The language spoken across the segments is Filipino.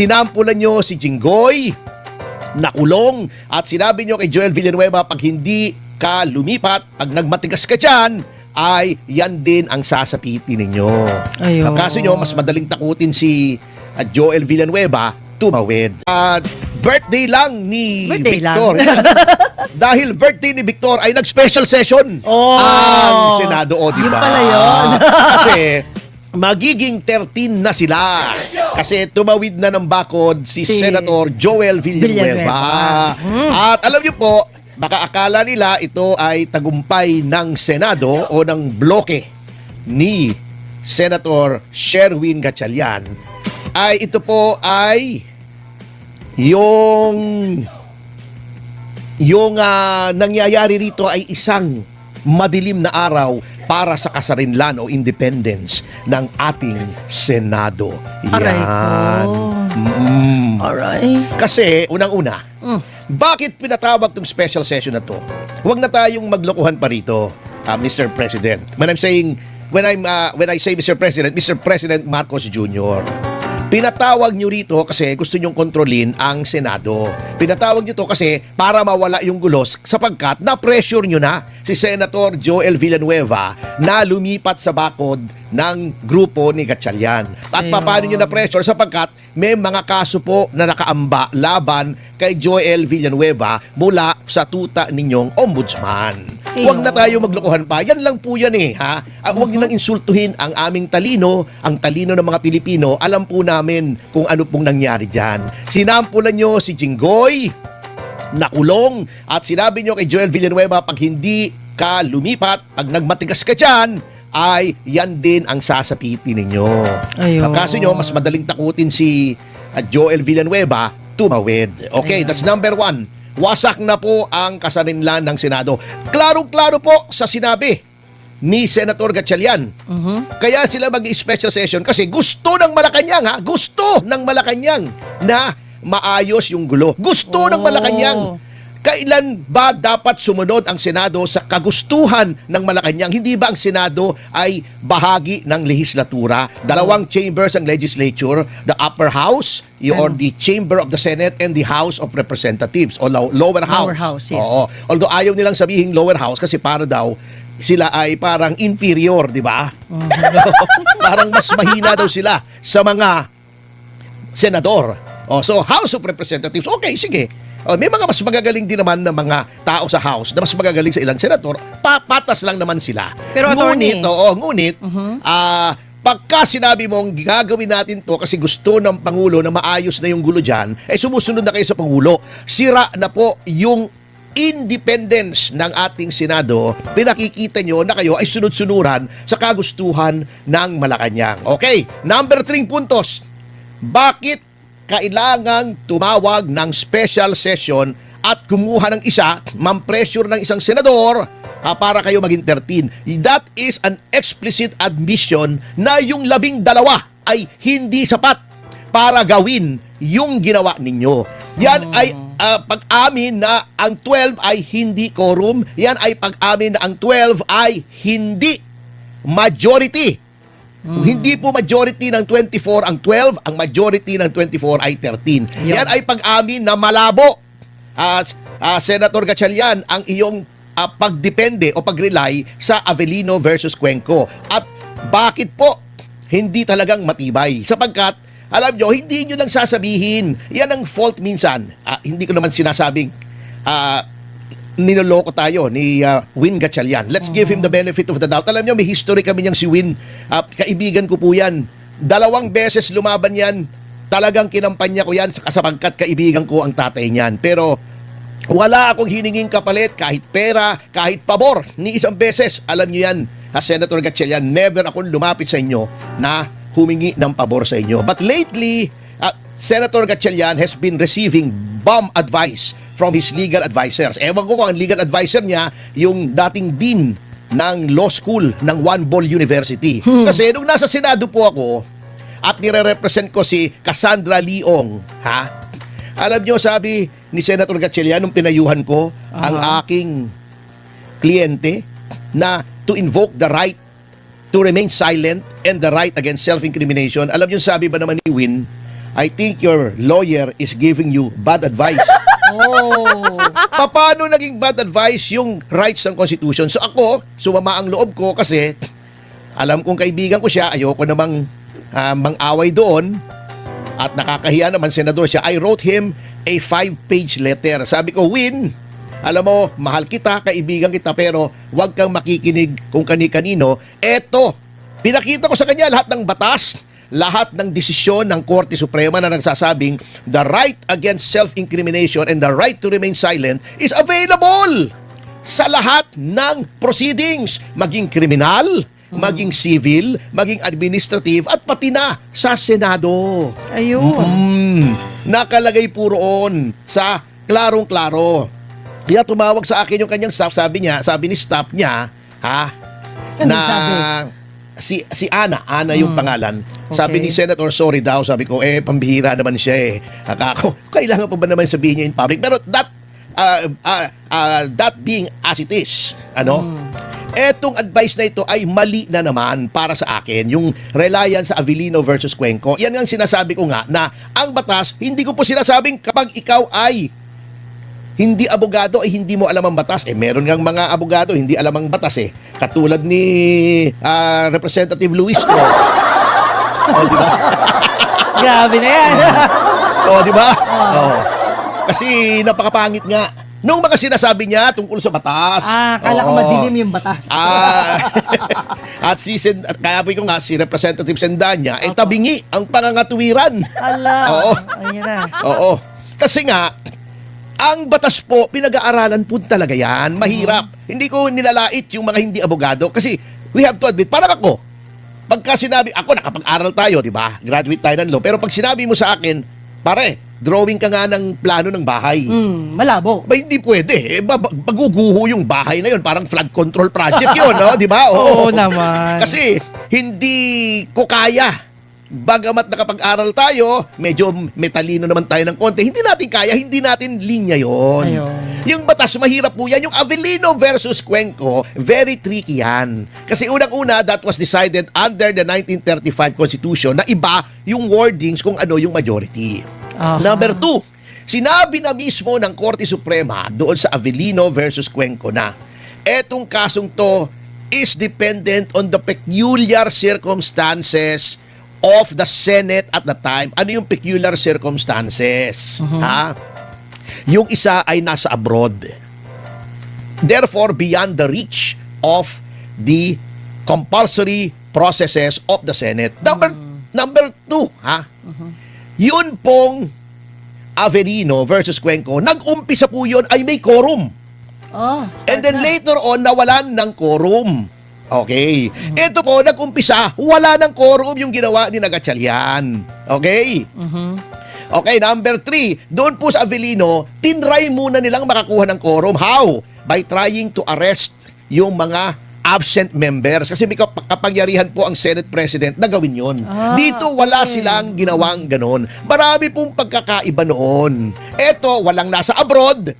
Tinampulan nyo si Jinggoy, nakulong, at sinabi nyo kay Joel Villanueva, pag hindi ka lumipat, pag nagmatigas ka dyan, ay yan din ang sasapitin ninyo. Ayun. Ang kaso nyo, mas madaling takutin si Joel Villanueva, tumawid. At birthday lang ni Birthday Victor. Dahil birthday ni Victor ay nag-special session Oh. ang Senado, o diba? Yun pala yun. Kasi magiging 13 na sila. Kasi tumawid na ng bakod si Senator Joel Villanueva. At alam niyo po, baka akala nila ito ay tagumpay ng Senado o ng bloke ni Senator Sherwin Gatchalian. Ay ito po ay yung nangyayari rito ay isang madilim na araw para sa kasarinlan o independence ng ating Senado. Aray Yan. ko. Alright. Kasi, unang-una, bakit pinatawag tong special session na to? Huwag na tayong maglokohan pa rito, Mr. President. When I say Mr. President Marcos Jr., pinatawag nyo rito kasi gusto nyong kontrolin ang Senado. Pinatawag nyo to kasi para mawala yung gulos sapagkat na-pressure nyo na si Senator Joel Villanueva na lumipat sa bakod ng grupo ni Gatchalian. At paano nyo na-pressure sapagkat may mga kaso po na nakaamba laban kay Joel Villanueva mula sa tuta ninyong ombudsman. Huwag na tayo maglokohan pa. Yan lang po yan ha. Huwag nyo nang insultuhin ang aming talino, ang talino ng mga Pilipino. Alam po namin kung ano pong nangyari dyan. Sinampulan nyo si Jinggoy, nakulong, at sinabi nyo kay Joel Villanueva, pag hindi ka lumipat, pag nagmatigas ka dyan, ay yan din ang sasapitin ninyo. Ang kaso nyo, mas madaling takutin si Joel Villanueva, tumawid. Okay, that's number 1. Wasak na po ang kasarinlan ng Senado. Klarong-klaro po sa sinabi ni Senator Gatchalian. Kaya sila mag-special session kasi gusto ng Malacanang gusto ng Malacanang na maayos yung gulo. Gusto ng Malacanang. Kailan ba dapat sumunod ang Senado sa kagustuhan ng Malacanang? Hindi ba ang Senado ay bahagi ng lehislatura? Dalawang chambers ang legislature, the upper house, or the chamber of the Senate, and the House of Representatives, o lower house. Lower house, yes. Oo. Although ayaw nilang sabihin lower house kasi para daw sila ay parang inferior, di ba? Parang mas mahina daw sila sa mga senador. So, House of Representatives, okay, sige. May mga mas magagaling din naman ng mga tao sa House na mas magagaling sa ilang senador, patas lang naman sila. Pero attorney, ngunit, pagka sinabi mong gagawin natin to kasi gusto ng Pangulo na maayos na yung gulo dyan, sumusunod na kayo sa Pangulo. Sira na po yung independence ng ating Senado. Pinakikita nyo na kayo ay sunod-sunuran sa kagustuhan ng Malacanang. Okay, number 3 puntos. Bakit kailangang tumawag ng special session at kumuha ng isa, mam-pressure ng isang senador para kayo maging 13. That is an explicit admission na yung 12 ay hindi sapat para gawin yung ginawa ninyo. Yan ay pag-amin na ang 12 ay hindi quorum. Yan ay pag-amin na ang 12 ay hindi majority. Hindi po majority ng 24 ang 12, ang majority ng 24 ay 13. Yan ay pag-amin na malabo. Senator Gatchalian, ang iyong pagdepende o pag-rely sa Avellino versus Cuenco. At bakit po hindi talagang matibay? Sapagkat, alam nyo, hindi nyo lang sasabihin. Yan ang fault minsan. Hindi ko naman sinasabing ninoloko tayo ni Win Gatchalian. Let's give him the benefit of the doubt. Alam nyo, may history kami niyang si Win. Kaibigan ko po yan. 2 beses lumaban yan. Talagang kinampanya ko yan sapagkat kaibigan ko ang tatay niyan. Pero wala akong hininging kapalit, kahit pera, kahit pabor, ni isang beses. Alam nyo yan, Senator Gatchalian, never akong lumapit sa inyo na humingi ng pabor sa inyo. But lately, Senator Gatchalian has been receiving bomb advice from his legal advisors. Ewan ko kung ang legal advisor niya, yung dating dean ng law school ng One Ball University. Kasi nung nasa Senado po ako, at nire-represent ko si Cassandra Leong, alam nyo, sabi ni Senator Gatchalian, nung pinayuhan ko ang aking kliyente na to invoke the right to remain silent and the right against self-incrimination. Alam nyo, sabi ba naman ni Win, I think your lawyer is giving you bad advice. Oh. Paano naging bad advice yung rights ng Constitution? So ako, sumama ang loob ko kasi alam kong kaibigan ko siya, ayoko namang mang-away doon at nakakahiya naman, senador siya. I wrote him a 5-page letter. Sabi ko, Win, alam mo, mahal kita, kaibigan kita, pero huwag kang makikinig kung kani-kanino. Eto, pinakita ko sa kanya lahat ng batas, lahat ng desisyon ng Korte Suprema na nagsasabing the right against self-incrimination and the right to remain silent is available sa lahat ng proceedings, maging kriminal, maging civil, maging administrative, at pati na sa Senado. Ayun. Nakalagay po roon sa klarong-klaro. Kaya tumawag sa akin yung kanyang staff, sabi ni staff niya, Ano na sabi? si Ana yung pangalan. Sabi Okay. ni Senator, sorry daw. Sabi ko, pambihira naman siya eh. Ako, kailangan pa ba naman sabihin niya in public? Pero that being as it is, etong advice na ito ay mali na naman para sa akin. Yung reliance sa Avellino versus Cuenco. Yan ang sinasabi ko nga na ang batas, hindi ko po sinasabing kapag ikaw ay hindi abogado ay hindi mo alam ang batas. Meron ngang mga abogado hindi alam ang batas eh. Katulad ni Representative Luis ko. Di ba? Grabe na yan. Di ba? Kasi napakapangit nga. Nung mga sinasabi niya tungkol sa batas. Kala ko madilim yung batas. At kaya po ko nga, si Representative Sendanya, tabingi ang pangangatuwiran. Ala. Oo. Ayun na. Oo. Kasi nga, ang batas po, pinag-aaralan po talaga yan. Mahirap. Hindi ko nilalait yung mga hindi abogado. Kasi, we have to admit, parang ako, pagka sinabi, ako nakapag-aral tayo, di ba? Graduate tayo ng law. Pero pag sinabi mo sa akin, pare, drawing ka nga ng plano ng bahay. Malabo. Ba, hindi pwede. Maguguho yung bahay na yun. Parang flood control project yun, no? Di ba? Oo naman. Kasi, hindi ko kaya. Bagamat nakapag-aral tayo, medyo metalino naman tayo ng konti, hindi natin kaya, hindi natin linya yon. Ayun. Yung batas, mahirap po yan. Yung Avellino versus Cuenco, very tricky yan. Kasi unang-una, that was decided under the 1935 Constitution na iba yung wordings kung ano yung majority. Number 2, sinabi na mismo ng Korte Suprema doon sa Avellino versus Cuenco na etong kasong to is dependent on the peculiar circumstances of the Senate at the time. Ano yung peculiar circumstances? Yung isa ay nasa abroad. Therefore, beyond the reach of the compulsory processes of the Senate. Number 2, yun pong Avellino versus Cuenco, nag-umpisa po yun ay may quorum. And then later on, nawalan ng quorum. Okay. Ito po, nag-umpisa, wala ng quorum yung ginawa ni Gatchalian. Okay? Okay, number 3, doon po sa Avellino, tinry muna nilang makakuha ng quorum. How? By trying to arrest yung mga absent members. Kasi may kapangyarihan po ang Senate President na gawin yun. Dito, wala silang ginawang ganon. Marami pong pagkakaiba noon. Ito, walang nasa abroad,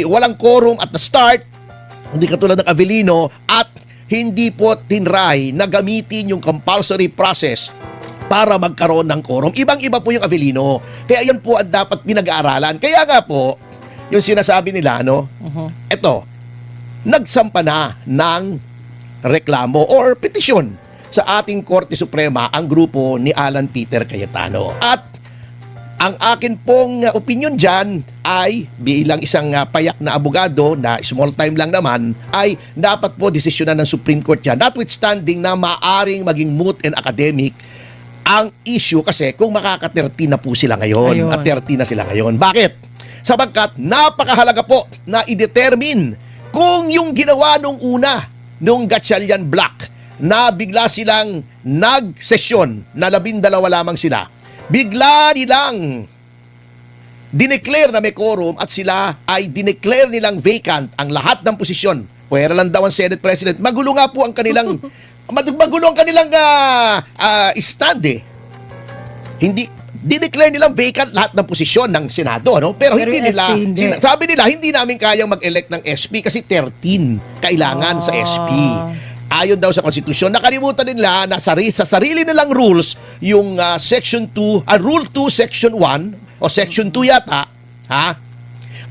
walang quorum at the start, hindi katulad ng Avellino, at hindi po tinry na gamitin yung compulsory process para magkaroon ng quorum. Ibang-iba po yung Avellino. Kaya yan po ang dapat pinag-aaralan. Kaya nga po, yung sinasabi nila, eto, nagsampa na ng reklamo or petisyon sa ating Korte Suprema ang grupo ni Alan Peter Cayetano. At ang akin pong opinion dyan ay bilang isang payak na abogado na small time lang naman ay dapat po desisyonan ng Supreme Court yan. Notwithstanding na maaring maging moot and academic ang issue kasi kung makaka-13 na po sila ngayon. At 30 na sila ngayon. Bakit? Sapagkat napakahalaga po na i-determine kung yung ginawa nung una, nung Gatchalian Black, na bigla silang nag-sesyon na 12 lamang sila, bigla nilang dineclare na may quorum at sila ay dineclare nilang vacant ang lahat ng posisyon. Pwera lang daw ang Senate President. Magulo nga po ang kanilang stand eh. Hindi dineclare nilang vacant lahat ng posisyon ng Senado, no? Pero hindi nila, sabi nila, hindi namin kayang mag-elect ng SP kasi 13 kailangan sa SP. ayon daw sa konstitusyon, nakalimutan nila na sa sarili nilang rules, yung Section 2, Rule 2, Section 1, o Section 2 yata,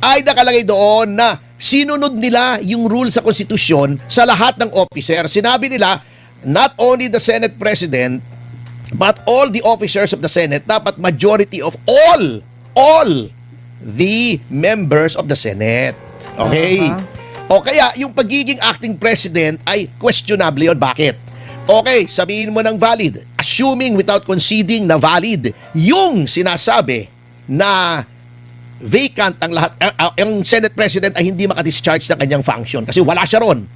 ay nakalagay doon na sinunod nila yung rule sa konstitusyon sa lahat ng officer. Sinabi nila, not only the Senate President, but all the officers of the Senate, dapat majority of all the members of the Senate. Okay? O kaya, yung pagiging acting president ay questionable yun. Bakit? Okay, sabihin mo ng valid. Assuming without conceding na valid yung sinasabi na vacant ang lahat, ang Senate President ay hindi makadischarge ng kanyang function kasi wala siya ron.